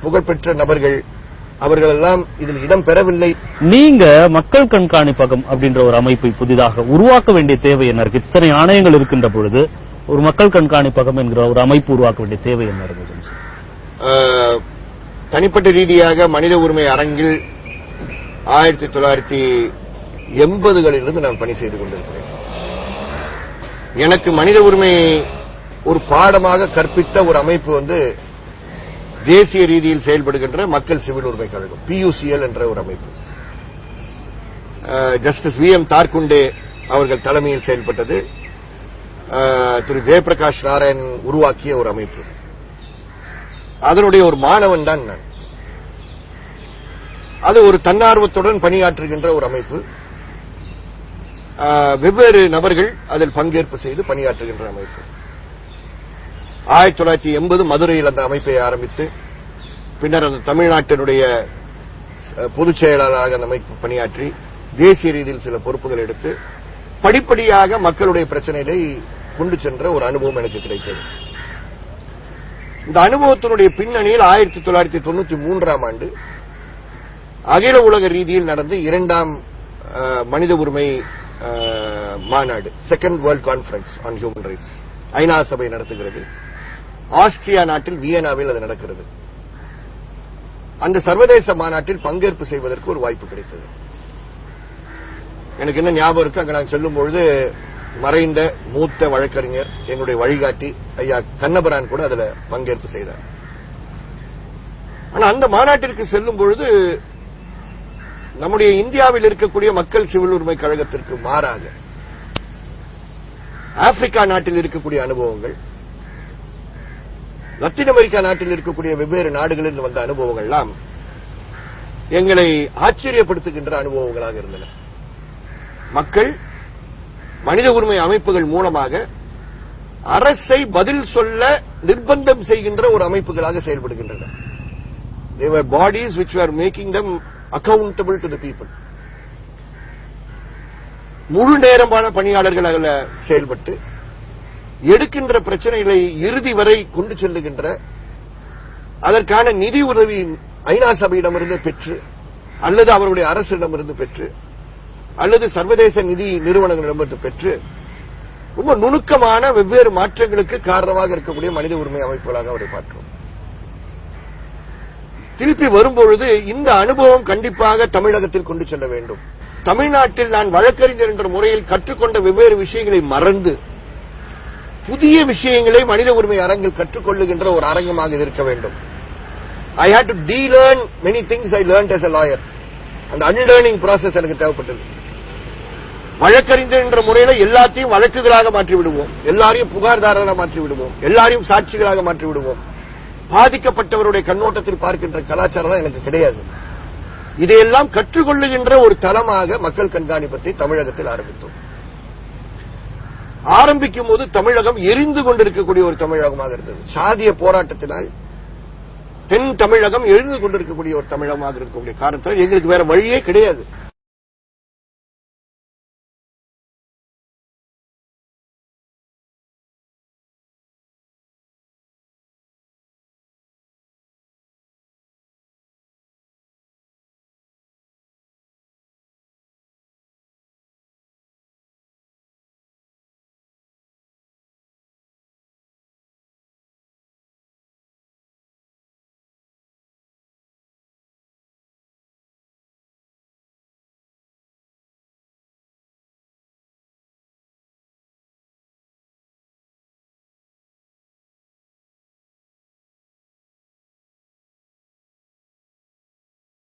புகழ்பெற்ற நபர்கள் அவர்கள் எல்லாம் இதில் இடம் பெறவில்லை. நீங்க மக்கள் கண்காணிப்பகம் அப்படின்ற ஒரு அமைப்பை புதிதாக உருவாக்க வேண்டிய தேவை என்ன இருக்கு? இத்தனை ஆணையங்கள் இருக்கின்ற பொழுது ஒரு மக்கள் கண்காணிப்பகம் என்கிற ஒரு அமைப்பு உருவாக்க வேண்டிய தேவை என்ன இருக்கு? தனிப்பட்ட ரீதியாக மனித உரிமை அரங்கில் 1980களிலிருந்து நான் பணி செய்து கொண்டிருக்கிறேன். எனக்கு மனித உரிமை ஒரு பாடமாக கற்பித்த ஒரு அமைப்பு தேசிய ரீதியில் செயல்படுகின்ற மக்கள் சிவில் உரிமை கழகம், PUCL என்ற ஒரு அமைப்பு. ஜஸ்டிஸ் VM தார்குண்டே அவர்கள் தலைமையில் செயல்பட்டது. திரு ஜெயபிரகாஷ் நாராயண் உருவாக்கிய ஒரு அமைப்பு. அதனுடைய ஒரு மாணவன் தான் நான். அது ஒரு தன்னார்வத்துடன் பணியாற்றுகின்ற ஒரு அமைப்பு. வெவ்வேறு நபர்கள் அதில் பங்கேற்பு செய்து பணியாற்றுகின்ற அமைப்பு. 1980 மதுரையில் அந்த அமைப்பை ஆரம்பித்து பின்னர் அந்த தமிழ்நாட்டினுடைய பொதுச் செயலாளராக அந்த அமைப்பு பணியாற்றி தேசிய ரீதியில் சில பொறுப்புகள் எடுத்து படிப்படியாக மக்களுடைய பிரச்சனைகளை கொண்டு சென்ற ஒரு அனுபவம் எனக்கு கிடைத்தது. இந்த அனுபவத்தினுடைய பின்னணியில் 1993ஆம் ஆண்டு அகில உலக ரீதியில் நடந்த 2ஆம் மனித உரிமை மாநாடு, second world conference on human rights, ஐநா சபை நடத்துகிறது. ஆஸ்திரியா நாட்டில் வியனாவில் அது நடக்கிறது. அந்த சர்வதேச மாநாட்டில் பங்கேற்பு செய்வதற்கு ஒரு வாய்ப்பு கிடைத்தது. எனக்கு என்ன ஞாபகம் இருக்கு, அங்க நான் செல்லும் பொழுது மறைந்த மூத்த வழக்கறிஞர் எங்களுடைய வழிகாட்டி ஐயா கண்ணபரான் கூட அதுல பங்கேற்பு செய்தார். ஆனா அந்த மாநாட்டிற்கு செல்லும் பொழுது நம்முடைய இந்தியாவில் இருக்கக்கூடிய மக்கள் சிவில் உரிமை கழகத்திற்கு மாறாக ஆப்பிரிக்கா நாட்டில் இருக்கக்கூடிய அனுபவங்கள், லத்தீன் அமெரிக்கா நாட்டில் இருக்கக்கூடிய வெவ்வேறு நாடுகளில் வந்த அனுபவங்கள் எல்லாம் எங்களை ஆச்சரியப்படுத்துகின்ற அனுபவங்களாக இருந்தன. மக்கள் மனித உரிமை அமைப்புகள் மூலமாக அரசை பதில் சொல்ல நிர்பந்தம் செய்கின்ற ஒரு அமைப்புகளாக செயல்படுகின்றன. They were bodies which were making them accountable to the people. முழு நேரமான பணியாளர்கள் அதில் செயல்பட்டு எடுக்கின்ற பிரச்சனைகளை இறுதி வரை கொண்டு செல்லுகின்ற, அதற்கான நிதி உதவி ஐநா சபையிடமிருந்து பெற்று அல்லது அவருடைய அரசிடமிருந்து பெற்று அல்லது சர்வதேச நிதி நிறுவனங்களிடமிருந்து பெற்று ரொம்ப நுணுக்கமான வெவ்வேறு மாற்றங்களுக்கு காரணமாக இருக்கக்கூடிய மனித உரிமை அமைப்புகளாக அவரை பார்க்கிறோம். திருப்பி வரும்பொழுது இந்த அனுபவம் கண்டிப்பாக தமிழகத்தில் கொண்டு செல்ல வேண்டும். தமிழ்நாட்டில் நான் வழக்கறிஞர் என்ற முறையில் கற்றுக்கொண்ட வெவ்வேறு விஷயங்களை மறந்து புதிய விஷயங்களை மனித உரிமை அரங்கில் கற்றுக்கொள்ளுகின்ற ஒரு அரங்கமாக இருக்க வேண்டும். I had to de-learn many things I learned as a lawyer. அந்த unlearning process எனக்கு தேவைப்பட்டது. வழக்கறிஞர் என்ற முறையில எல்லாத்தையும் வழக்குகளாக மாற்றி விடுவோம், எல்லாரையும் புகார்தாரராக மாற்றி விடுவோம், எல்லாரையும் சாட்சிகளாக மாற்றி விடுவோம். பாதிக்கப்பட்டவருடைய கண்ணோட்டத்தில் பார்க்கின்ற கலாச்சாரம் எனக்கு கிடையாது. இதையெல்லாம் கற்றுக்கொள்ளுகின்ற ஒரு தளமாக மக்கள் கண்காணிப்பத்தை தமிழகத்தில் ஆரம்பித்தோம். ஆரம்பிக்கும் போது தமிழகம் எரிந்து கொண்டிருக்கக்கூடிய ஒரு தமிழகமாக இருந்தது. சாதிய போராட்டத்தினால் தென் தமிழகம் எழுந்து கொண்டிருக்கக்கூடிய ஒரு தமிழகமாக இருக்கக்கூடிய காரணத்தால் எங்களுக்கு வேற வழியே கிடையாது.